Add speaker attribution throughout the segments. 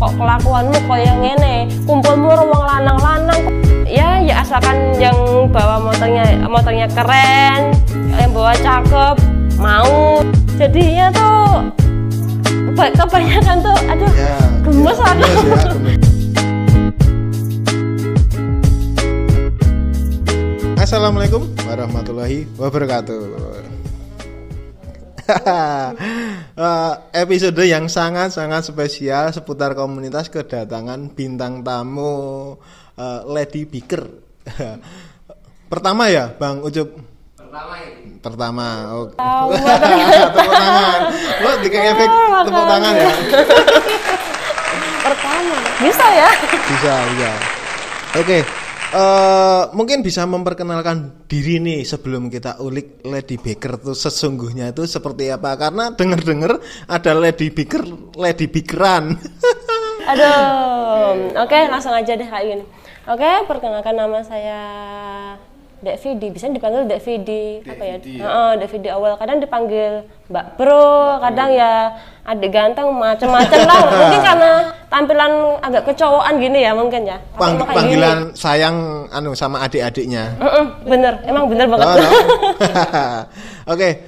Speaker 1: kok kelakuanmu koyo ngene, kumpulmu wong lanang-lanang. Ya asalkan yang bawa motornya keren, yang bawa cakep, mau. Jadinya tuh kebanyakan tuh aduh ya, gemes aku.
Speaker 2: Assalamualaikum warahmatullahi wabarakatuh. Episode yang sangat-sangat spesial seputar komunitas kedatangan bintang tamu Lady Biker. Pertama ya, Bang Ucup? Pertama. Oke. Tepuk tangan. Lo dikasih efek tepuk tangan ya.
Speaker 1: Pertama. Bisa ya?
Speaker 2: Bisa. Oke. Mungkin bisa memperkenalkan diri nih sebelum kita ulik Lady Biker tuh sesungguhnya itu seperti apa, karena dengar ada Lady Bikeran.
Speaker 1: Aduh, oke, langsung aja deh Kak Yun. Oke, perkenalkan nama saya Dek Vidi, bisa dipanggil Dek Vidi, apa ya? Dek Vidi awal, kadang dipanggil Mbak Bro, kadang ya adik ganteng, macam-macam lah. Mungkin karena tampilan agak kecowokan gini ya mungkin ya.
Speaker 2: Panggilan sayang sama adik-adiknya.
Speaker 1: Bener, emang bener banget.
Speaker 2: Oke,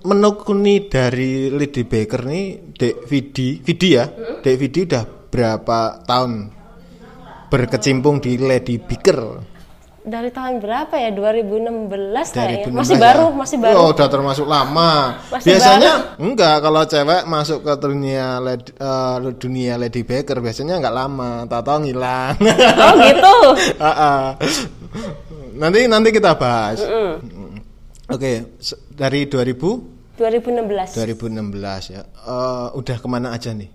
Speaker 2: menekuni dari Lady Biker nih, Dek Vidi ya. Dek Vidi udah berapa tahun berkecimpung di Lady Biker?
Speaker 1: Dari tahun berapa ya? 2016 kayaknya. Masih baru.
Speaker 2: Oh, udah termasuk lama. Biasanya baru. Enggak, kalau cewek masuk ke dunia Lady Biker biasanya enggak lama, tahu ngilang.
Speaker 1: Oh, gitu.
Speaker 2: Nanti kita bahas. Oke, dari 2016 ya. Udah kemana aja nih?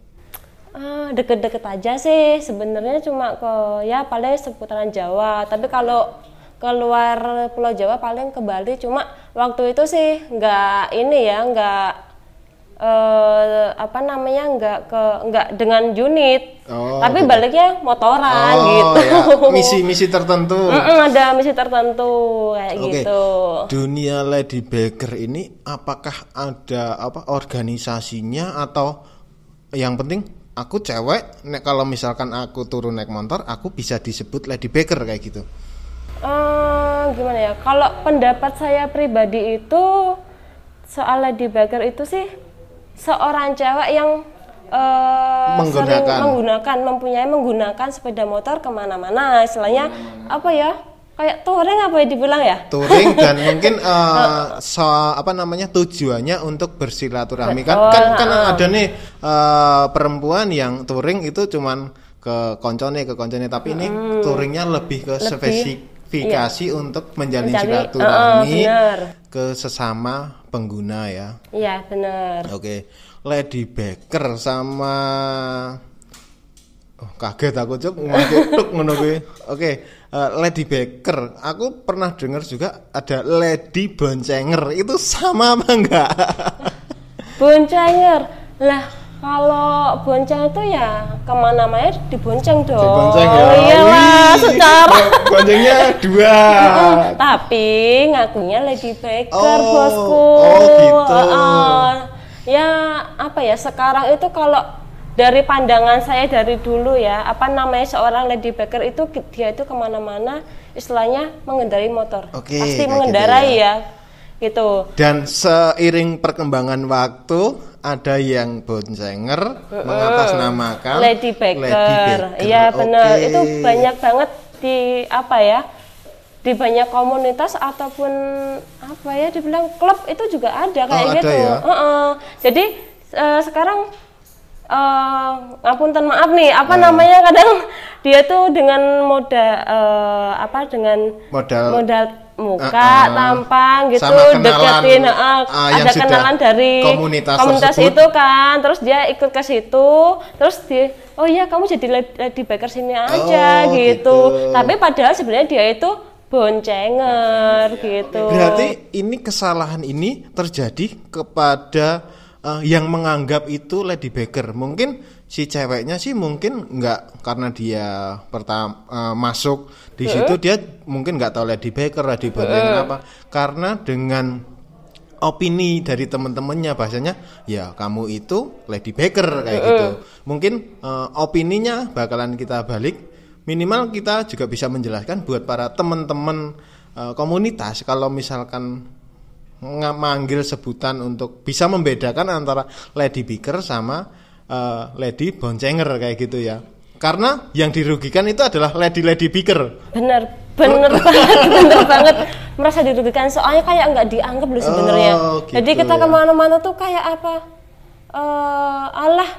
Speaker 1: Deket-deket aja sih sebenarnya, cuma ke ya paling seputaran Jawa, tapi kalau keluar Pulau Jawa paling ke Bali. Cuma waktu itu sih nggak dengan unit, tapi gitu. Baliknya motoran gitu.
Speaker 2: Ya. Misi tertentu.
Speaker 1: Ada misi tertentu kayak gitu.
Speaker 2: Dunia Lady Biker ini apakah ada organisasinya, atau yang penting aku cewek, kalau misalkan aku turun naik motor, aku bisa disebut Lady Biker kayak gitu?
Speaker 1: Gimana ya? Kalau pendapat saya pribadi itu soal Lady Biker itu sih seorang cewek yang menggunakan sepeda motor kemana-mana, istilahnya apa ya? Kayak touring apa ya dibilang ya? Touring
Speaker 2: dan mungkin tujuannya untuk bersilaturahmi. Kan ada nih perempuan yang touring itu cuman ke koncone, tapi ini touringnya lebih ke spesifikasi untuk menjalin silaturahmi ke sesama pengguna ya.
Speaker 1: Iya, benar.
Speaker 2: Oke. Lady Biker sama kaget aku ngono kuwi. Oke. Lady Biker, aku pernah dengar juga ada Lady Boncenger, itu sama apa enggak?
Speaker 1: Boncenger, lah kalau bonceng itu ya kemana-mana dibonceng dong.
Speaker 2: Dibonceng ya?
Speaker 1: Oh iyalah, secara
Speaker 2: boncengnya 2.
Speaker 1: Tapi ngakunya Lady Biker, bosku.
Speaker 2: Oh gitu.
Speaker 1: Ya apa ya, sekarang itu kalau dari pandangan saya dari dulu ya, seorang Lady Biker itu dia itu kemana-mana istilahnya mengendarai motor. Pasti mengendarai gitu ya. Gitu. Dan
Speaker 2: seiring perkembangan waktu ada yang boncenger mengatasnamakan
Speaker 1: Lady Biker. Iya benar. Itu banyak banget di di banyak komunitas ataupun dibilang klub itu juga ada kayak gitu.
Speaker 2: Ya?
Speaker 1: Jadi sekarang ngapunten maaf nih, kadang dia tuh dengan modal muka, tampang gitu, deketin, ada kenalan dari komunitas itu kan, terus dia ikut ke situ, terus oh iya kamu jadi Lady Biker sini aja gitu. Tapi padahal sebenarnya dia itu boncenger gitu.
Speaker 2: Berarti ini kesalahan ini terjadi kepada yang menganggap itu Lady Biker. Mungkin si ceweknya sih mungkin nggak, karena dia pertama masuk di situ dia mungkin nggak tahu Lady Biker apa, karena dengan opini dari teman-temannya, bahasanya ya kamu itu Lady Baker kayak gitu. Mungkin opininya bakalan kita balik, minimal kita juga bisa menjelaskan buat para teman-teman komunitas kalau misalkan manggil sebutan untuk bisa membedakan antara Lady Baker sama Lady Boncenger kayak gitu ya. Karena yang dirugikan itu adalah Lady Baker.
Speaker 1: Bener banget, merasa dirugikan soalnya kayak nggak dianggap loh sebenarnya. Gitu, jadi kita kemana-mana tuh kayak apa? Alah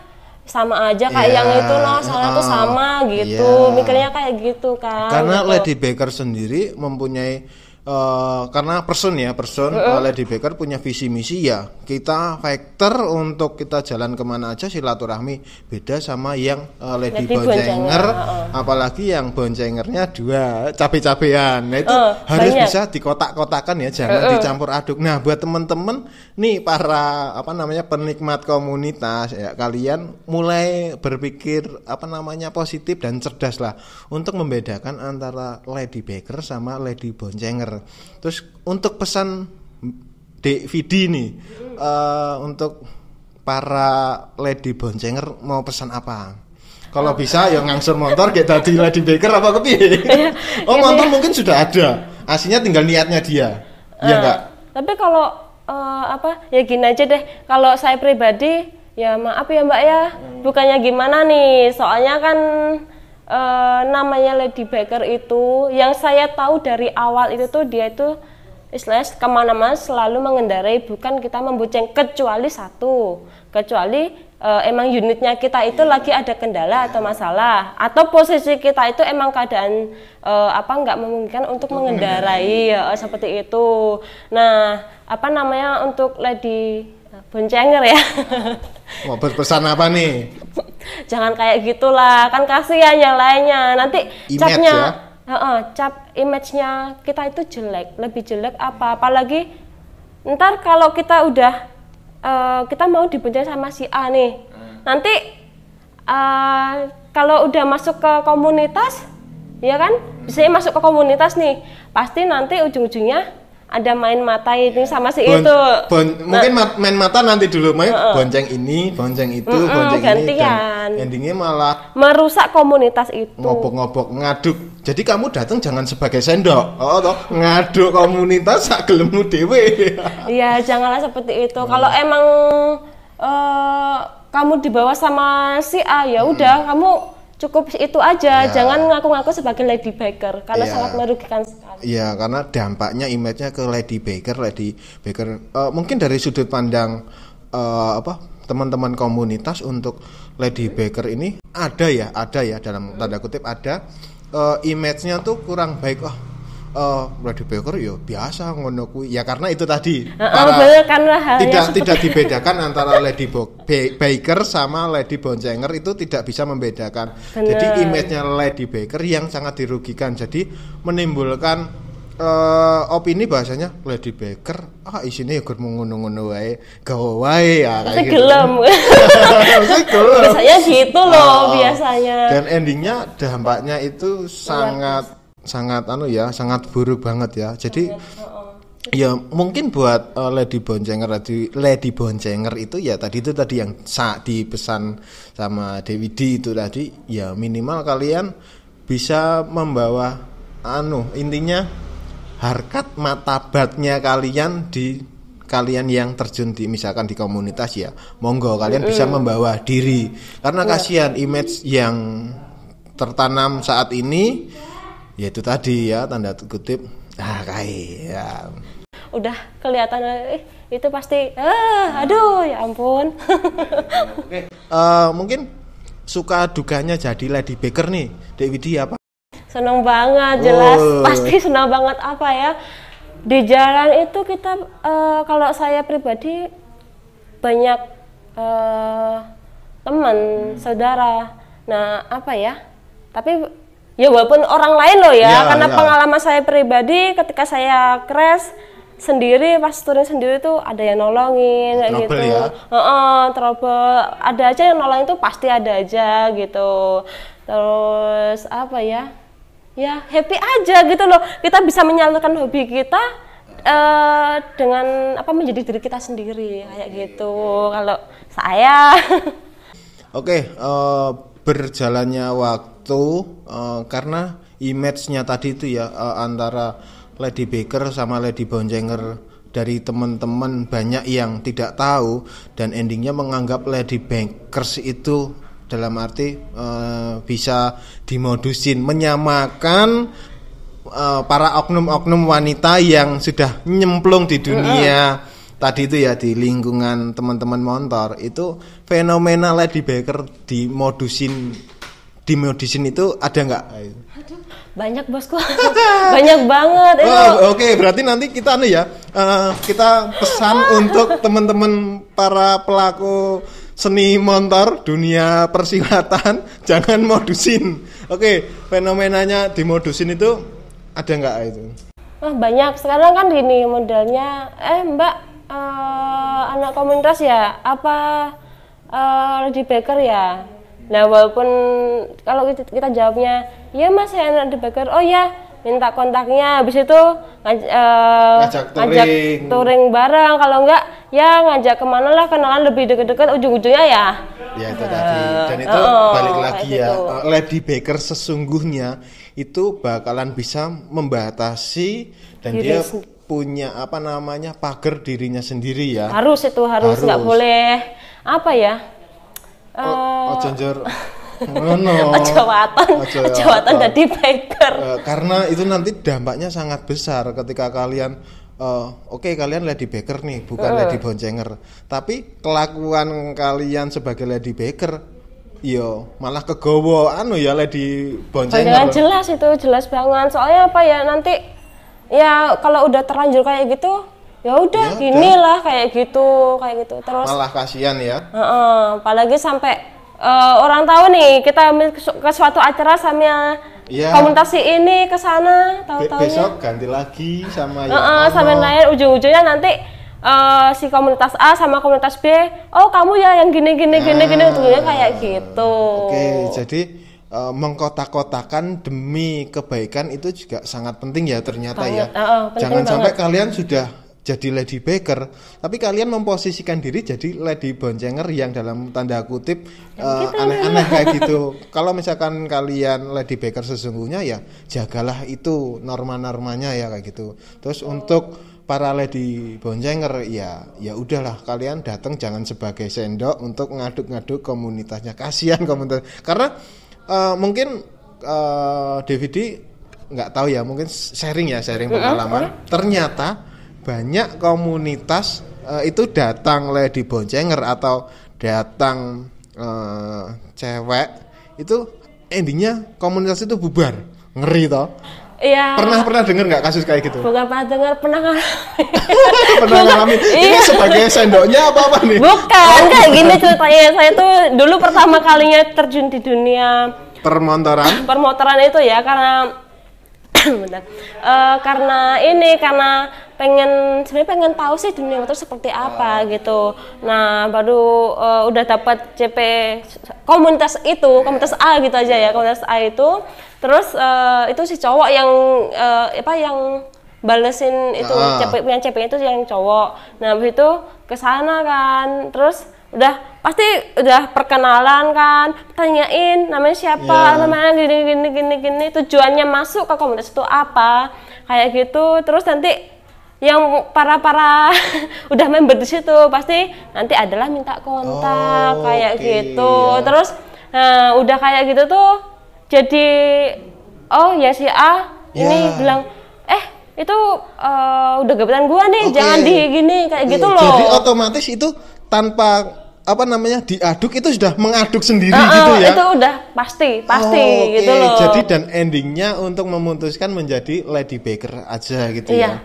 Speaker 1: sama aja kayak yang itu loh, salah tuh sama gitu, mikirnya kayak gitu kan.
Speaker 2: Karena
Speaker 1: gitu.
Speaker 2: Lady Baker sendiri mempunyai karena person Lady Baker punya visi misi ya, kita fighter untuk kita jalan kemana aja silaturahmi, beda sama yang Lady Boncenger, apalagi yang Boncengernya 2 cabe-cabean. Nah itu harus banyak. Bisa dikotak-kotakan ya, jangan dicampur aduk. Nah buat temen-temen nih para penikmat komunitas ya, kalian mulai berpikir positif dan cerdas lah untuk membedakan antara Lady Baker sama Lady Boncenger. Terus untuk pesan DVD nih, untuk para Lady Boncenger mau pesan apa? Kalau bisa ya ngangsur motor kayak tadi Lady Baker apa kepiye? Motor mungkin sudah ada, aslinya tinggal niatnya dia, ya enggak?
Speaker 1: Tapi kalau ya gini aja deh, kalau saya pribadi ya maaf ya Mbak ya, bukannya gimana nih, soalnya kan namanya Lady Baker itu yang saya tahu dari awal itu tuh dia itu istilahnya kemana-mana selalu mengendarai, bukan kita membonceng, kecuali emang unitnya kita itu lagi ada kendala atau masalah, atau posisi kita itu emang keadaan nggak memungkinkan untuk mengendarai seperti itu. Nah untuk Lady Boncenger ya.
Speaker 2: Mau berpesan apa nih?
Speaker 1: Jangan kayak gitulah, kan kasihan yang lainnya. Nanti capnya, cap image-nya kita itu jelek, lebih jelek apalagi ntar kalau kita udah kita mau dibonceng sama si A nih. Nanti kalau udah masuk ke komunitas, ya kan? Bisa masuk ke komunitas nih, pasti nanti ujung-ujungnya ada main mata ini sama si itu.
Speaker 2: Mungkin main mata nanti dulu, bonceng ini, bonceng itu, bonceng
Speaker 1: gantian.
Speaker 2: Ini, dan endingnya malah
Speaker 1: merusak komunitas itu.
Speaker 2: Ngobok-ngobok, ngaduk. Jadi kamu datang jangan sebagai sendok, ngaduk komunitas sak gelemu dewe.
Speaker 1: Iya, janganlah seperti itu. Kalau emang kamu dibawa sama si A, ya udah kamu cukup itu aja, jangan ngaku-ngaku sebagai Lady Baker karena sangat merugikan sekali.
Speaker 2: Iya, karena dampaknya image-nya ke Lady Baker mungkin dari sudut pandang teman-teman komunitas untuk Lady Baker ini ada ya dalam tanda kutip ada image-nya tuh kurang baik. Lady Baker ya biasa ngono kuwi. Ya karena itu tadi tidak dibedakan antara Lady Baker sama Lady Boncenger, itu tidak bisa membedakan. Bener. Jadi image-nya Lady Baker yang sangat dirugikan. Jadi menimbulkan opini bahasanya Lady Baker isine ya gur ngono-ngono wae, gawe wae ya kayak gitu.
Speaker 1: Biasanya gitu loh biasanya. Dan
Speaker 2: endingnya dampaknya itu sangat buruk banget ya. Jadi ya mungkin buat Lady Boncenger itu ya tadi yang dipesan sama DVD itu tadi, ya minimal kalian bisa membawa intinya harkat martabatnya kalian yang terjun misalkan di komunitas ya, monggo kalian bisa membawa diri, karena kasihan image yang tertanam saat ini ya itu tadi ya tanda kutip
Speaker 1: udah kelihatan itu pasti aduh ya ampun.
Speaker 2: Mungkin suka dukanya jadi Lady Baker nih DVD apa?
Speaker 1: Senang banget, jelas pasti senang banget. Apa ya, di jalan itu kita kalau saya pribadi banyak teman saudara, nah tapi ya walaupun orang lain loh ya, karena pengalaman saya pribadi ketika saya crash sendiri, pas turun sendiri tuh ada yang nolongin kayak gitu. Trouble ada aja yang nolongin tuh, pasti ada aja gitu. Terus ya happy aja gitu loh, kita bisa menyalurkan hobi kita dengan apa menjadi diri kita sendiri kayak gitu kalau saya.
Speaker 2: Oke, berjalannya waktu karena image-nya tadi itu ya antara Lady Baker sama Lady Boncenger dari teman-teman banyak yang tidak tahu dan endingnya menganggap Lady Bakers itu dalam arti bisa dimodusin, menyamakan para oknum-oknum wanita yang sudah nyemplung di dunia tadi itu ya, di lingkungan teman-teman motor. Itu fenomena Lady Baker dimodusin itu ada nggak?
Speaker 1: Banyak bosku. Banyak banget itu.
Speaker 2: Oke, berarti nanti kita kita pesan untuk teman-teman para pelaku seni motor dunia persilatan jangan modusin. Oke, fenomenanya dimodusin itu ada nggak itu?
Speaker 1: Banyak. Sekarang kan gini modelnya, Mbak anak komunitas ya, apa Lady Baker ya? Nah walaupun kalau kita jawabnya, ya mas saya anak Lady Baker, oh ya minta kontaknya, habis itu ngajak touring bareng, kalau enggak ya ngajak kemana lah, kenalan lebih deket-deket, ujung-ujungnya ya
Speaker 2: itu tadi. Dan itu balik lagi ya, Lady Baker sesungguhnya itu bakalan bisa membatasi dan dia punya pagar dirinya sendiri ya.
Speaker 1: Harus nggak boleh apa ya? Ojawatan Lady Baker.
Speaker 2: Karena itu nanti dampaknya sangat besar ketika kalian kalian Lady Baker nih, bukan Lady Boncenger. Tapi kelakuan kalian sebagai Lady Baker malah kegowo Lady Boncenger.
Speaker 1: Jelas banget. Soalnya apa ya, nanti ya kalau udah terlanjur kayak gitu ya udah ginilah kayak gitu terus
Speaker 2: malah kasihan ya.
Speaker 1: Apalagi sampai orang tahu nih kita ke suatu acara sama komunitas ini ke sana, tahu-tahu
Speaker 2: besok ganti lagi sama
Speaker 1: sampai lain, ujung-ujungnya nanti si komunitas A sama komunitas B, oh kamu ya yang gini ujungnya kayak gitu.
Speaker 2: Oke, jadi mengkotak-kotakan demi kebaikan itu juga sangat penting ya ternyata ya. Jangan sampai kalian sudah jadi Lady Baker tapi kalian memposisikan diri jadi Lady Boncenger yang dalam tanda kutip aneh-aneh kayak gitu. Kalau misalkan kalian Lady Baker sesungguhnya ya jagalah itu norma-normanya ya kayak gitu. Terus untuk para Lady Boncenger ya udahlah, kalian datang jangan sebagai sendok untuk ngaduk-ngaduk komunitasnya, kasihan komunitas. Karena mungkin DVD nggak tahu ya, mungkin sharing pengalaman. Ternyata banyak komunitas itu datang Lady Boncenger atau datang cewek itu endingnya komunitas itu bubar, ngeri toh.
Speaker 1: Iya.
Speaker 2: Pernah dengar nggak kasus kayak gitu?
Speaker 1: Bukan pernah dengar, pernah ngalamin.
Speaker 2: Pernah ngalamin. Ini sebagai sendoknya apa nih?
Speaker 1: Bukan, kayak gini ceritanya. Saya tuh dulu pertama kalinya terjun di dunia permotoran itu ya karena karena pengen tahu sih dunia motor seperti apa gitu. Nah baru udah dapat CP komunitas A gitu aja ya, komunitas A itu. Terus itu si cowok yang balesin itu punya CP itu yang cowok. Nah habis itu kesana kan, terus pasti udah perkenalan kan, tanyain namanya siapa, namanya gini, tujuannya masuk ke komunitas itu apa, kayak gitu. Terus nanti yang para udah member di situ pasti nanti adalah minta kontak gitu. Terus udah kayak gitu tuh jadi ya si A ini bilang itu udah gebetan gua nih, jangan gini kayak gitu loh.
Speaker 2: Jadi otomatis itu tanpa diaduk itu sudah mengaduk sendiri gitu ya.
Speaker 1: Itu udah pasti gitu loh.
Speaker 2: Jadi dan endingnya untuk memutuskan menjadi Lady Baker aja gitu ya.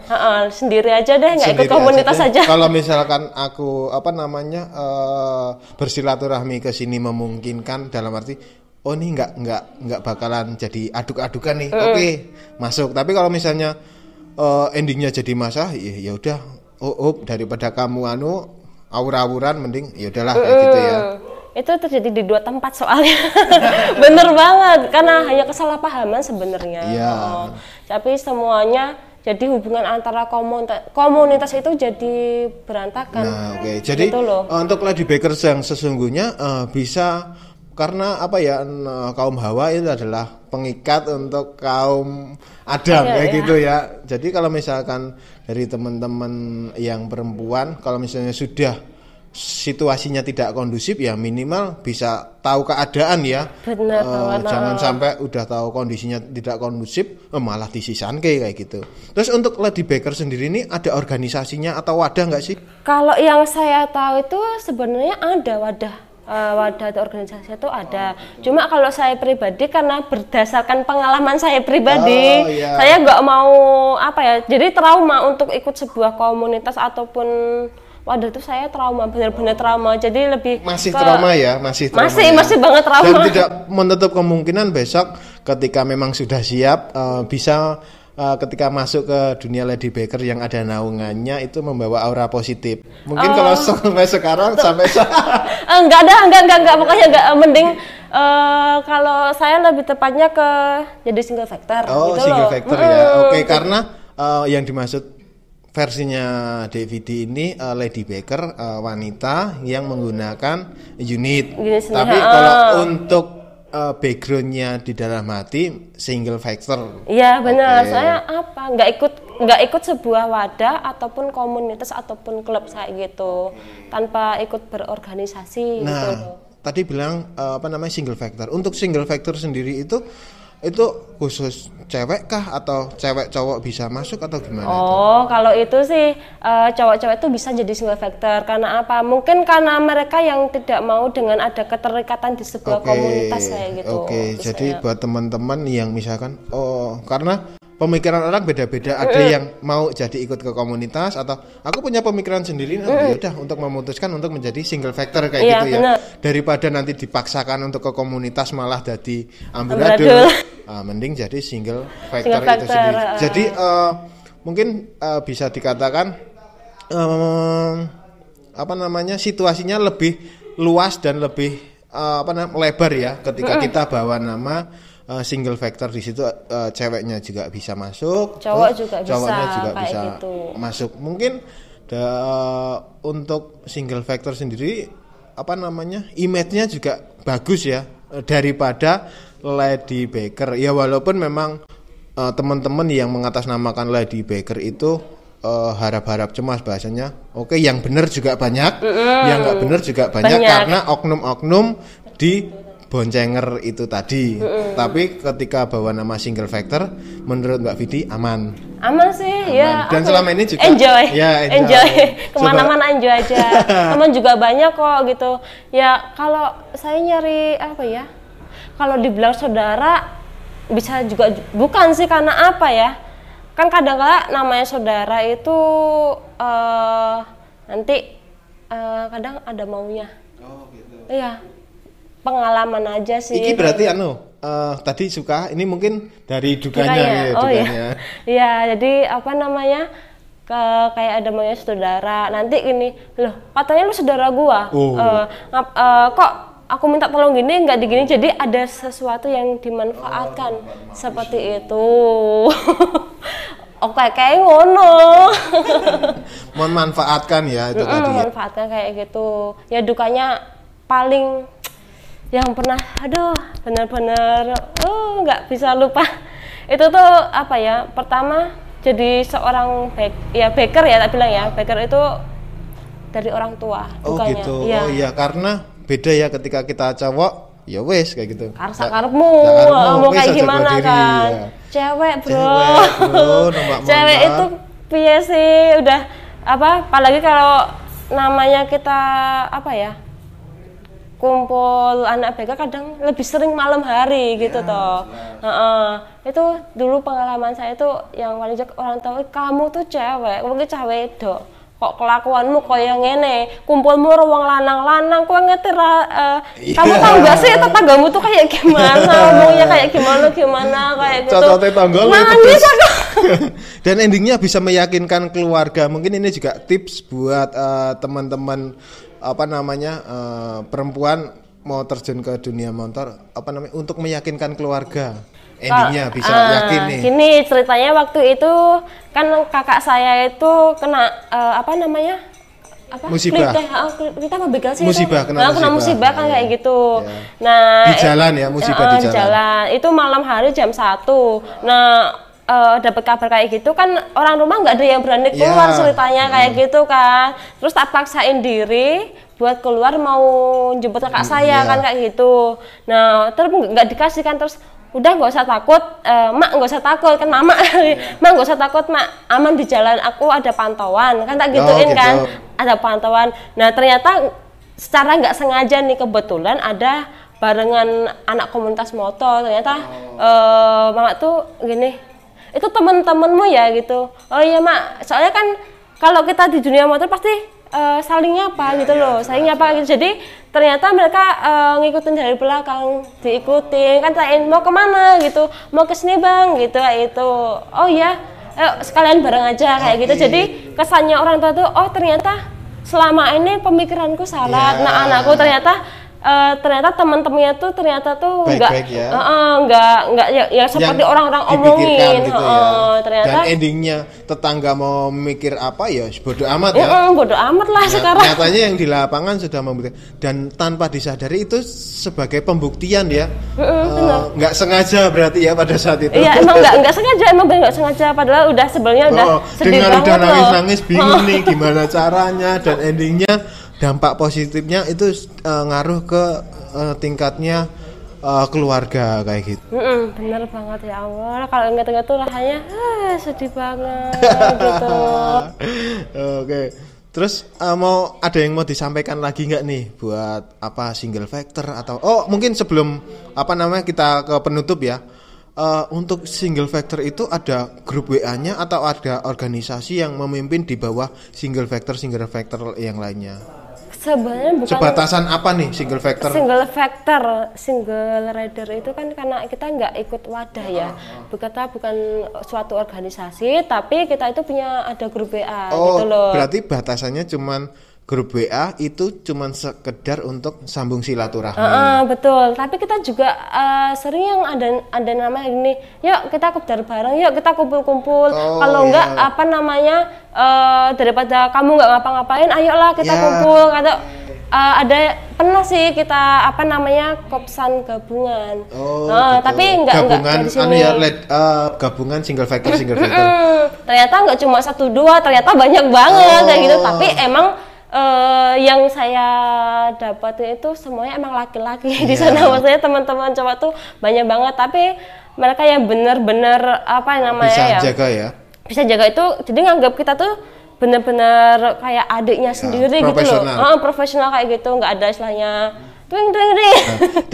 Speaker 1: Sendiri aja deh, nggak ikut komunitas aja.
Speaker 2: Kalau misalkan aku bersilaturahmi ke sini memungkinkan dalam arti ini nggak bakalan jadi aduk-adukan nih. Oke, masuk. Tapi kalau misalnya endingnya jadi masalah ya udah daripada kamu awur-awuran mending ya udahlah kayak gitu ya.
Speaker 1: Itu terjadi di 2 tempat soalnya. Bener banget, karena hanya kesalahpahaman sebenarnya.
Speaker 2: Iya.
Speaker 1: Tapi semuanya jadi hubungan antara komunitas itu jadi berantakan.
Speaker 2: Nah, oke. Jadi gitu untuk ladybakers yang sesungguhnya bisa karena apa ya, kaum Hawa itu adalah pengikat untuk kaum Adam kayak gitu ya. Jadi kalau misalkan dari teman-teman yang perempuan, kalau misalnya sudah situasinya tidak kondusif ya minimal bisa tahu keadaan ya.
Speaker 1: Benar,
Speaker 2: jangan sampai udah tahu kondisinya tidak kondusif malah disisanke kayak gitu. Terus untuk ladybakers sendiri ini ada organisasinya atau wadah nggak sih?
Speaker 1: Kalau yang saya tahu itu sebenarnya ada wadah atau organisasi itu ada. Cuma kalau saya pribadi karena berdasarkan pengalaman saya pribadi, saya nggak mau jadi trauma untuk ikut sebuah komunitas ataupun wadah itu saya trauma, benar-benar trauma. Jadi lebih
Speaker 2: masih trauma ya, masih
Speaker 1: banget trauma.
Speaker 2: Dan tidak menutup kemungkinan besok ketika memang sudah siap bisa ketika masuk ke dunia ladybaker yang ada naungannya itu membawa aura positif. Mungkin kalau sampai sekarang
Speaker 1: enggak pokoknya enggak, mending kalau saya lebih tepatnya ke jadi single factor gitu
Speaker 2: single
Speaker 1: loh.
Speaker 2: Factor ya. Oke, karena yang dimaksud versinya DVD ini ladybaker wanita yang menggunakan unit. Tapi kalau untuk backgroundnya di dalam hati single factor.
Speaker 1: Iya benar. Saya nggak ikut sebuah wadah ataupun komunitas ataupun klub kayak gitu tanpa ikut berorganisasi.
Speaker 2: Nah,
Speaker 1: gitu.
Speaker 2: Tadi bilang single factor. Untuk single factor sendiri itu khusus cewek kah atau cewek cowok bisa masuk atau gimana?
Speaker 1: Kalau itu sih cowok-cowok itu bisa jadi single factor. Karena apa? Mungkin karena mereka yang tidak mau dengan ada keterikatan di sebuah komunitas kayak gitu.
Speaker 2: Jadi buat teman-teman yang misalkan karena pemikiran orang beda-beda, ada yang mau jadi ikut ke komunitas atau aku punya pemikiran sendiri, yaudah untuk memutuskan untuk menjadi single factor kayak gitu ya. Bener. Daripada nanti dipaksakan untuk ke komunitas malah jadi amburadul. Mending jadi single factor itu sendiri. Jadi mungkin bisa dikatakan situasinya lebih luas dan lebih lebar ya ketika kita bawa nama single factor di situ, ceweknya juga bisa masuk, cowoknya juga bisa gitu masuk. Mungkin untuk single factor sendiri image-nya juga bagus ya daripada ladybaker. Ya walaupun memang teman-teman yang mengatasnamakan ladybaker itu harap-harap cemas bahasanya. Yang benar juga banyak, yang nggak benar juga banyak karena oknum-oknum di boncenger itu tadi. Tapi ketika bawa nama single factor, menurut Mbak Vidi aman
Speaker 1: sih ya.
Speaker 2: Dan selama ini juga
Speaker 1: enjoy.
Speaker 2: Enjoy.
Speaker 1: Kemana-mana enjoy aja. Teman juga banyak kok gitu ya. Kalau saya nyari kalau dibilang saudara bisa juga bukan sih, karena apa ya, kan kadang-kadang namanya saudara itu nanti kadang ada maunya. Gitu. Iya, pengalaman aja sih.
Speaker 2: Ini berarti tadi suka, ini mungkin dari dukanya.
Speaker 1: Iya, jadi kayak ada maunya saudara. Nanti ini loh, katanya lu saudara gua. Kok aku minta tolong gini nggak digini, jadi ada sesuatu yang dimanfaatkan seperti itu. Kayak ngono.
Speaker 2: Memanfaatkan ya itu tadi.
Speaker 1: Memanfaatkan kayak gitu. Ya dukanya paling yang pernah, benar-benar nggak bisa lupa. Itu tuh pertama jadi seorang baker ya, tak bilang ya, baker itu dari orang tua dukanya.
Speaker 2: Gitu. Iya, karena beda ya ketika kita cowok, ya wes kayak gitu.
Speaker 1: Karepmu mau kayak gimana kan? Ya. Cewek bro, cewek itu piye sih, udah apalagi kalau namanya kita kumpul anak BK kadang lebih sering malam hari gitu toh. Itu dulu pengalaman saya itu yang paling orang tahu, kamu tuh cewek, mungkin cewek dok. Kok kelakuanmu kaya ngene, kumpulmu ruang lanang-lanang, kowe ngerti kamu tahu gak sih tetanggamu tuh kayak gimana, ngomongnya kayak gimana kayak gitu.
Speaker 2: Cocote tangga nangis aku. Dan endingnya bisa meyakinkan keluarga. Mungkin ini juga tips buat teman-teman perempuan mau terjun ke dunia motor apa namanya untuk meyakinkan keluarga endingnya bisa yakin nih.
Speaker 1: Gini ceritanya waktu itu kan kakak saya itu kena apa namanya
Speaker 2: musibah.
Speaker 1: Kita apa begal sih
Speaker 2: musibah,
Speaker 1: kena musibah kan kayak gitu.
Speaker 2: Ya.
Speaker 1: Nah
Speaker 2: di jalan ya musibah di jalan.
Speaker 1: Itu malam hari jam 1. Nah dapat kabar kayak gitu kan orang rumah nggak ada yang berani keluar ceritanya kayak gitu kan. Terus tak paksain diri buat keluar mau jemput kakak saya kan kayak gitu. Nah terus nggak dikasih kan, terus udah nggak usah takut, mak nggak usah takut kan mama, mak nggak usah takut mak, aman di jalan, aku ada pantauan kan tak gituin gitu. Kan ada pantauan. Nah ternyata secara nggak sengaja nih kebetulan ada barengan anak komunitas motor, ternyata mama tuh gini, itu temen-temenmu ya gitu. Oh iya mak, soalnya kan kalau kita di dunia motor pasti saling nyapa gitu loh, saling nyapa gitu. Jadi ternyata mereka ngikutin dari belakang, diikutin kan, tanyain mau kemana gitu, mau ke sini bang gitu kayak itu. Oh iya, sekalian bareng aja kayak gitu. Jadi kesannya orang tua tuh, oh ternyata selama ini pemikiranku salah. Nah anakku ternyata teman-temannya tuh ternyata tuh nggak ya seperti orang-orang omongin
Speaker 2: gitu ternyata. Dan endingnya tetangga mau mikir apa ya bodo amat ya.
Speaker 1: Bodo amat lah sekarang.
Speaker 2: Nyatanya yang di lapangan sudah membuktikan dan tanpa disadari itu sebagai pembuktian ya. Nggak sengaja berarti ya pada saat itu.
Speaker 1: Iya emang nggak sengaja, emang nggak sengaja, padahal udah sebelumnya udah sedih
Speaker 2: dengar
Speaker 1: banget
Speaker 2: udah nangis-nangis bingung nih gimana caranya, dan endingnya dampak positifnya itu ngaruh ke tingkatnya keluarga kayak gitu.
Speaker 1: Bener banget ya Allah, kalau ingat-ingat tuh rasanya sedih banget gitu.
Speaker 2: Oke. Terus mau ada yang mau disampaikan lagi nggak nih buat apa single factor atau mungkin sebelum apa namanya kita ke penutup ya. Untuk single factor itu ada grup WA-nya atau ada organisasi yang memimpin di bawah single factor yang lainnya?
Speaker 1: Sebenarnya bukan
Speaker 2: sebatasan apa nih single factor?
Speaker 1: Single rider itu kan karena kita nggak ikut wadah ya, bukan suatu organisasi, tapi kita itu punya ada grup WA gitu loh.
Speaker 2: Berarti batasannya cuman grup WA itu cuman sekedar untuk sambung silaturahmi.
Speaker 1: Betul, tapi kita juga sering yang ada namanya gini, yuk kita kopdar bareng, yuk kita kumpul-kumpul. Kalau enggak apa namanya daripada kamu nggak ngapa-ngapain, ayolah kita kumpul. Atau ada pernah sih kita apa namanya kopsan gabungan.
Speaker 2: Gitu.
Speaker 1: Tapi enggak di sini.
Speaker 2: Gabungan single factor.
Speaker 1: Ternyata nggak cuma 1-2, ternyata banyak banget kayak gitu. Tapi emang yang saya dapat itu semuanya emang laki-laki di sana. Maksudnya teman-teman cowok tuh banyak banget, tapi mereka yang benar-benar apa namanya bisa jaga itu, jadi nganggap kita tuh benar-benar kayak adiknya sendiri gitu loh. Profesional kayak gitu, nggak ada istilahnya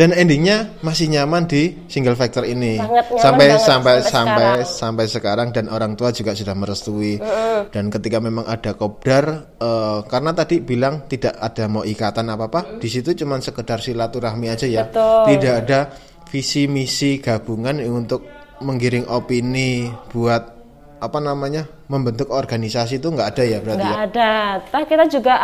Speaker 2: dan endingnya masih nyaman di single factor ini sampai sekarang, dan orang tua juga sudah merestui. Dan ketika memang ada kopdar, karena tadi bilang tidak ada mau ikatan apa-apa, di situ cuma sekedar silaturahmi aja ya.
Speaker 1: Betul.
Speaker 2: Tidak ada visi misi gabungan untuk menggiring opini buat apa namanya membentuk organisasi, itu nggak ada ya berarti?
Speaker 1: Nggak ada. Kita juga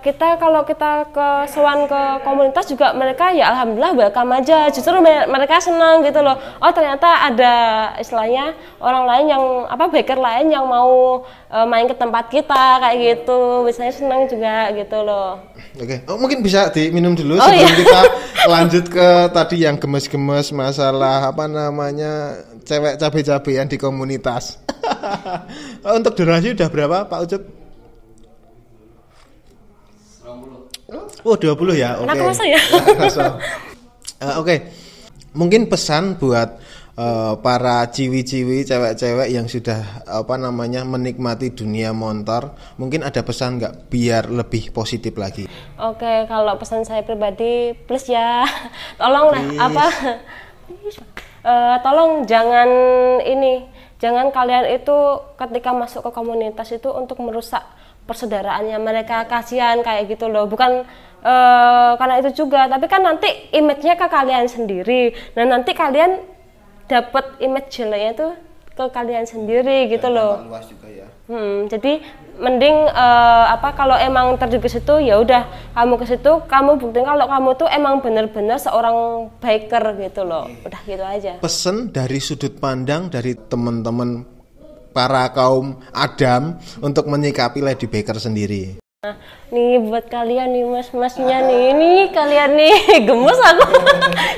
Speaker 1: kita kalau kita ke sowan ke komunitas juga mereka ya alhamdulillah welcome aja, justru mereka senang gitu loh. Oh ternyata ada istilahnya orang lain yang biker lain yang mau main ke tempat kita kayak gitu, misalnya senang juga gitu loh.
Speaker 2: Oke. Mungkin bisa diminum dulu sebelum kita lanjut ke tadi yang gemes-gemes masalah apa namanya cewek cabe-cabean di komunitas. Untuk durasi udah berapa Pak Ucup? 20 ya, oke. Oke. Mungkin pesan buat para ciwi-ciwi, cewek-cewek yang sudah apa namanya menikmati dunia motor, mungkin ada pesan nggak biar lebih positif lagi?
Speaker 1: Oke, kalau pesan saya pribadi, please ya, tolong tolong jangan kalian itu ketika masuk ke komunitas itu untuk merusak persaudaraannya mereka, kasihan kayak gitu loh. Bukan karena itu juga, tapi kan nanti image-nya ke kalian sendiri. Nah nanti kalian dapat image jeleknya tuh ke kalian sendiri gitu loh.
Speaker 2: Luas juga ya.
Speaker 1: Jadi mending kalau emang terjun ke situ ya udah kamu ke situ, kamu buktiin kalau kamu tuh emang benar-benar seorang biker gitu loh. Udah gitu aja.
Speaker 2: Pesen dari sudut pandang dari teman-teman para kaum Adam untuk menyikapi Lady Baker sendiri.
Speaker 1: Nah, nih buat kalian nih mas-masnya nih kalian nih gemes aku.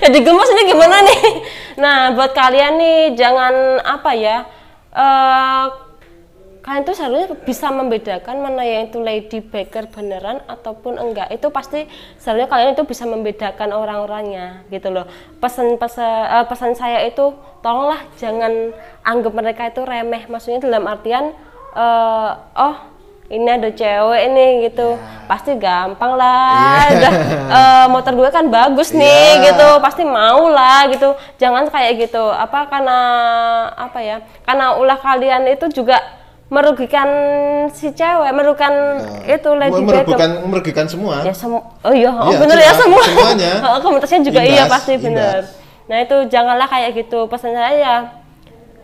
Speaker 1: Jadi gemes ini gimana nih? Nah, buat kalian nih jangan kalian tuh seharusnya bisa membedakan mana yang itu Lady Baker beneran ataupun enggak. Itu pasti seharusnya kalian itu bisa membedakan orang-orangnya gitu loh. Pesan saya itu tolonglah jangan anggap mereka itu remeh. Maksudnya dalam artian ini ada cewek nih gitu, pasti gampang lah. Motor gue kan bagus nih gitu, pasti mau lah gitu. Jangan kayak gitu. Karena ulah kalian itu juga merugikan si cewek, merugikan itu Lady Baker.
Speaker 2: Merugikan semua.
Speaker 1: Ya bener ya semua.
Speaker 2: Semuanya.
Speaker 1: Komunitasnya juga pasti bener. Nah itu janganlah kayak gitu. Pesan saya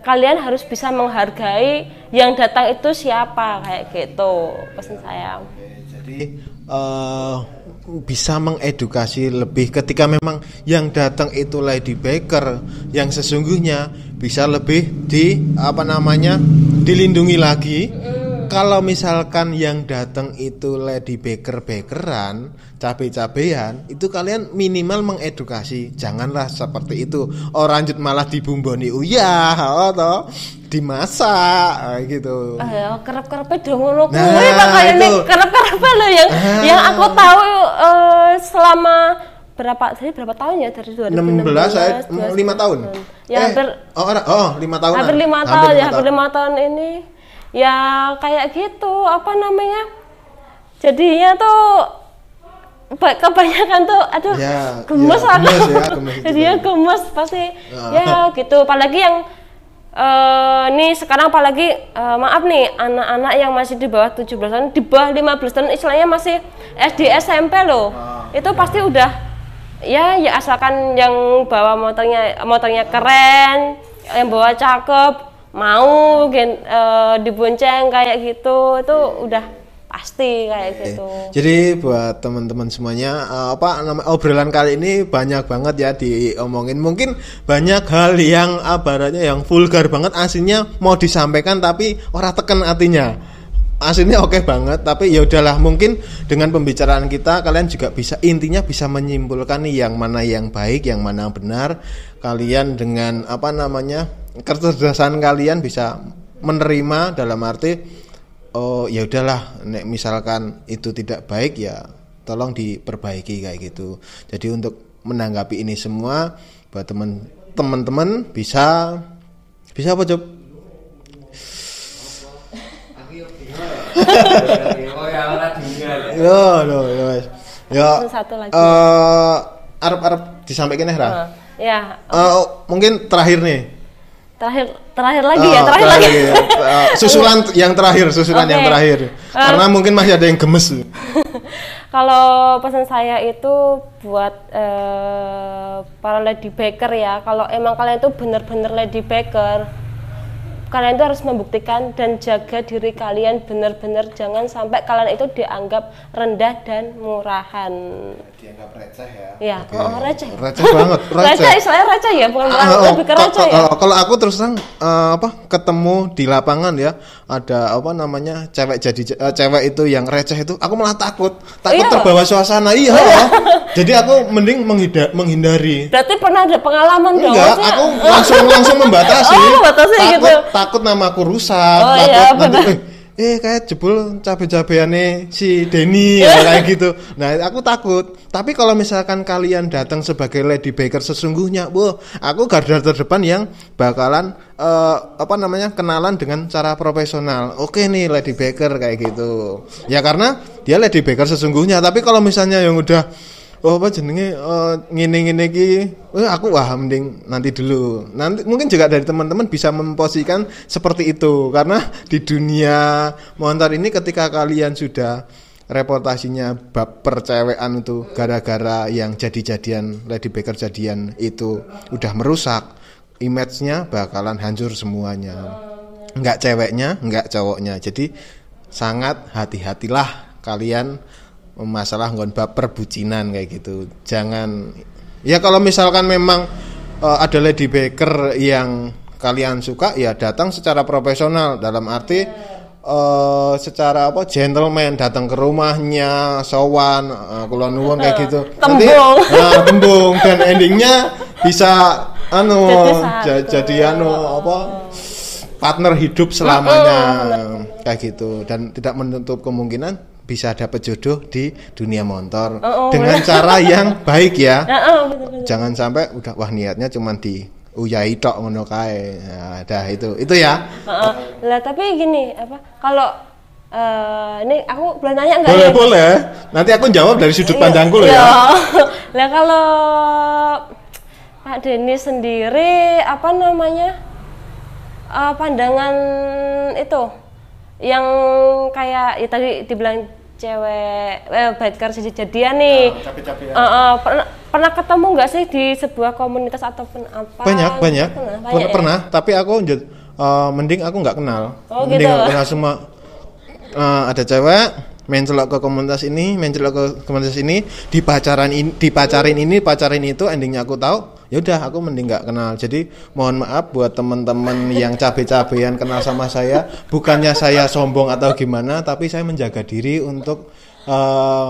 Speaker 1: kalian harus bisa menghargai yang datang itu siapa, kayak gitu pesan saya.
Speaker 2: Jadi bisa mengedukasi lebih ketika memang yang datang itu Lady Baker yang sesungguhnya bisa lebih dilindungi lagi. Kalau misalkan yang datang itu Lady Baker-bakeran, cabe-cabean, itu kalian minimal mengedukasi. Janganlah seperti itu. Lanjut malah dibumboni dimasak gitu.
Speaker 1: Kerep-kerepnya dong ngono kuwi makanya kerep-kerepnya loh yang aku tahu selama berapa tahun ya dari 2016
Speaker 2: saya 5 tahun.
Speaker 1: Ya
Speaker 2: 5 tahun.
Speaker 1: Hampir 5 tahun ya, hampir 5 tahun ini. Ya kayak gitu, jadinya tuh kebanyakan tuh gemes aku. Jadinya gemes pasti gitu. Apalagi yang nih sekarang maaf nih anak-anak yang masih di bawah 17 tahun, di bawah 15 tahun istilahnya masih SD SMP loh. Itu pasti udah ya asalkan yang bawa motornya keren, yang bawa cakep, mau dibonceng kayak gitu, itu udah pasti kayak gitu.
Speaker 2: Jadi buat teman-teman semuanya, obrolan kali ini banyak banget ya diomongin. Mungkin banyak hal yang yang vulgar banget aslinya mau disampaikan tapi orang tekan hatinya. Aslinya oke banget, tapi ya udahlah, mungkin dengan pembicaraan kita kalian juga intinya bisa menyimpulkan nih yang mana yang baik, yang mana yang benar. Kalian dengan kecerdasan kalian bisa menerima dalam arti ya udahlah, nek misalkan itu tidak baik ya tolong diperbaiki kayak gitu. Jadi untuk menanggapi ini semua buat teman-teman bisa apa Job? Arep disampaikan ya.
Speaker 1: Ya.
Speaker 2: Mungkin terakhir nih.
Speaker 1: Terakhir lagi ya.
Speaker 2: Susulan yang terakhir. Karena mungkin masih ada yang gemes.
Speaker 1: Kalau pesan saya itu buat para Lady Baker ya. Kalau emang kalian itu benar-benar Lady Baker, kalian itu harus membuktikan dan jaga diri kalian benar-benar, jangan sampai kalian itu dianggap rendah dan murahan.
Speaker 2: Dianggap receh ya?
Speaker 1: Ya, receh.
Speaker 2: Receh banget.
Speaker 1: Istilahnya receh ya, bukan lebih ke receh ya.
Speaker 2: Kalau aku terus terang ketemu di lapangan ya, ada cewek itu yang receh itu, aku malah takut terbawa suasana. Jadi aku mending menghindari.
Speaker 1: Berarti pernah ada pengalaman dong?
Speaker 2: Enggak, aku langsung membatasi. Takut namaku rusak. Kayak jebul cabe-cabeane si Denny kayak gitu. Nah, aku takut. Tapi kalau misalkan kalian datang sebagai Lady Baker sesungguhnya, aku garda terdepan yang bakalan kenalan dengan cara profesional. Oke nih Lady Baker kayak gitu. Ya karena dia Lady Baker sesungguhnya. Tapi kalau misalnya yang udah ngene iki, aku mending nanti dulu. Nanti mungkin juga dari teman-teman bisa memposisikan seperti itu, karena di dunia motor ini ketika kalian sudah reputasinya bab percewekan itu gara-gara yang jadi-jadian Lady Baker jadian itu udah merusak, image-nya bakalan hancur semuanya. Enggak ceweknya, enggak cowoknya. Jadi sangat hati-hatilah kalian masalah bab perbucinan kayak gitu. Jangan, ya kalau misalkan memang ada lady baker yang kalian suka, ya datang secara profesional, dalam arti secara gentleman, datang ke rumahnya, sowan, kula nuwun kayak gitu. Nanti tembung dan endingnya bisa jadi partner hidup selamanya kayak gitu, dan tidak menutup kemungkinan bisa dapat jodoh di dunia motor dengan cara yang baik ya. Jangan sampai udah niatnya cuma di uyai tok ngono kae. Nah, itu ya.
Speaker 1: Lah tapi gini, kalau ini aku boleh nanya enggak?
Speaker 2: Boleh. Nanti aku jawab dari sudut pandangku loh ya.
Speaker 1: Lah kalau Pak Denny sendiri pandangan itu yang kayak ya tadi dibilang cewek biker jadian nih. Pernah ketemu nggak sih di sebuah komunitas ataupun apa?
Speaker 2: Banyak. Pernah, tapi aku mending aku nggak kenal. Mending nggak kenal semua. Ada cewek main celok ke komunitas ini, dipacarin itu, endingnya aku tahu. Ya udah, aku mending nggak kenal. Jadi mohon maaf buat teman-teman yang cabe-cabean kenal sama saya, bukannya saya sombong atau gimana, tapi saya menjaga diri untuk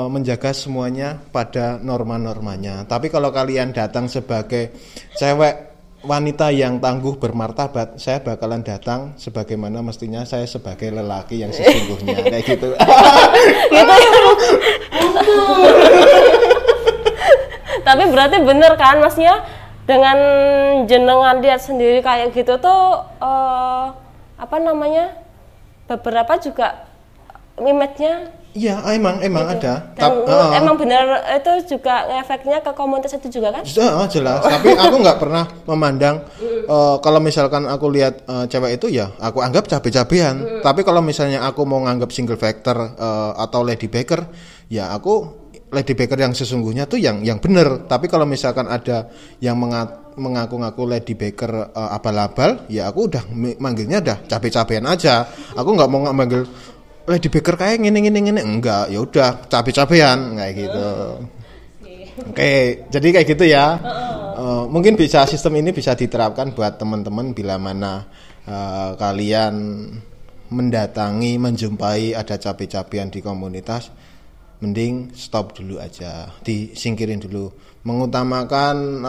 Speaker 2: menjaga semuanya pada norma-normanya. Tapi kalau kalian datang sebagai cewek wanita yang tangguh bermartabat, saya bakalan datang sebagaimana mestinya saya sebagai lelaki yang sesungguhnya kayak gitu.
Speaker 1: Gitu. Tapi berarti bener kan maksudnya dengan jenengan lihat sendiri kayak gitu tuh beberapa juga image-nya.
Speaker 2: Iya, emang gitu. Ada.
Speaker 1: Emang benar itu juga efeknya ke komunitas itu juga kan?
Speaker 2: Jelas. Tapi aku nggak pernah memandang kalau misalkan aku lihat cewek itu ya aku anggap cabe-cabean. Tapi kalau misalnya aku mau nganggap single factor atau lady baker, ya aku lady baker yang sesungguhnya tuh yang benar. Tapi kalau misalkan ada yang mengaku-ngaku lady baker abal-abal, ya aku udah manggilnya udah cabe-cabean aja. Aku nggak mau manggil lady baker kayak gini enggak, ya udah cabe-cabean kayak gitu. Oke, jadi kayak gitu ya. Mungkin sistem ini bisa diterapkan buat teman-teman bila mana kalian menjumpai ada cabe-cabean di komunitas, mending stop dulu aja, disingkirin dulu, mengutamakan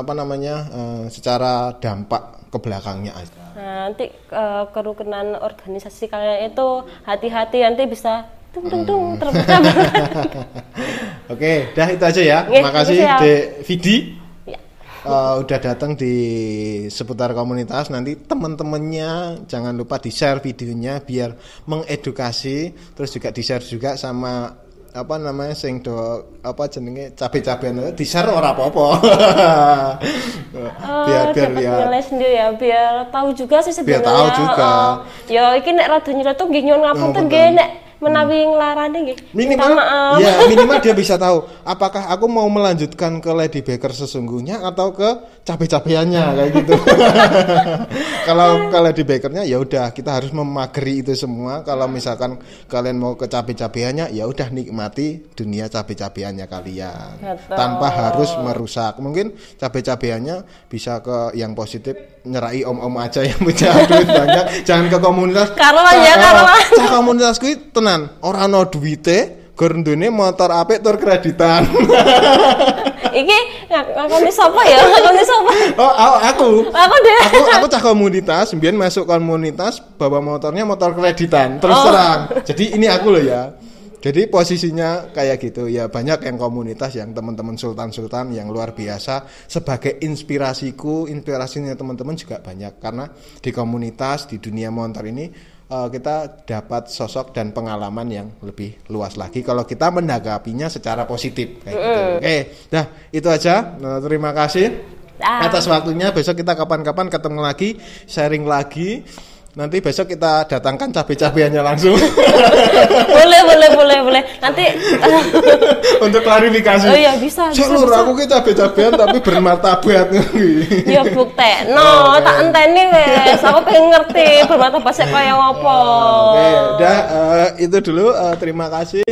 Speaker 2: secara dampak ke belakangnya aja.
Speaker 1: Nah, nanti kerukunan organisasi kalian itu hati-hati, nanti bisa terpecah.
Speaker 2: Oke, dah itu aja ya. Terima kasih Dek Vidi. Ya. Udah datang di seputar komunitas. Nanti teman-temannya jangan lupa di-share videonya biar mengedukasi, terus juga di-share juga sama sing cabe-cabean di-share ora apa-apa. biar
Speaker 1: nilai sendiri ya, biar tahu juga sih sebenarnya.
Speaker 2: Biar tahu juga.
Speaker 1: Ya iki nek rada nyeletuk nggih nyuwun ngapunten nggih nek menawi nglarani nggih.
Speaker 2: Minimal dia bisa tahu apakah aku mau melanjutkan ke lady baker sesungguhnya atau ke cabe-cabeannya kayak gitu. Kalau ke lady bakernya ya udah kita harus memagari itu semua. Kalau misalkan kalian mau ke cabe-cabeannya ya udah nikmati dunia cabe-cabeannya kalian. Betul. Tanpa harus merusak. Mungkin cabe-cabeannya bisa ke yang positif, nyerai om-om aja yang punya duit banyak. Jangan ke komunitas. Cah komunitas kuwi tenan, ora ono duwite, gor ndone motor apik tur kreditan.
Speaker 1: Iki ngakoni sapa ya? Ngakoni sapa?
Speaker 2: Aku.
Speaker 1: Aku deh.
Speaker 2: Aku cah komunitas, mbiyen masuk komunitas bawa motornya motor kreditan, terus terang. Jadi ini aku loh ya. Jadi posisinya kayak gitu ya, banyak yang komunitas yang teman-teman sultan-sultan yang luar biasa sebagai inspirasinya teman-teman juga banyak, karena di komunitas di dunia motor ini kita dapat sosok dan pengalaman yang lebih luas lagi kalau kita menanggapinya secara positif kayak gitu. Oke, dah itu aja. Terima kasih atas waktunya. Besok kita kapan-kapan ketemu lagi, sharing lagi nanti besok kita datangkan cabai-cabeannya langsung.
Speaker 1: boleh. Nanti
Speaker 2: untuk klarifikasi.
Speaker 1: Oh iya bisa.
Speaker 2: Lur, aku ki cabai-cabean tapi bermartabat.
Speaker 1: Ya buktekno, tak enteni wes. Aku pengen ngerti bermartabat sik kaya apa.
Speaker 2: Oke, udah itu dulu. Terima kasih.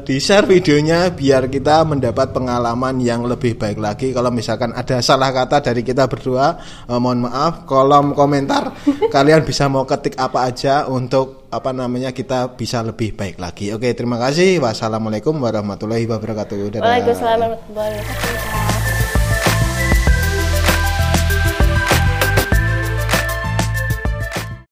Speaker 2: Di-share videonya biar kita mendapat pengalaman yang lebih baik lagi. Kalau misalkan ada salah kata dari kita berdua, mohon maaf. Kolom komentar kalian bisa mau ketik apa aja untuk kita bisa lebih baik lagi. Oke, terima kasih. Wassalamualaikum warahmatullahi wabarakatuh.
Speaker 1: Waalaikumsalam warahmatullahi wabarakatuh.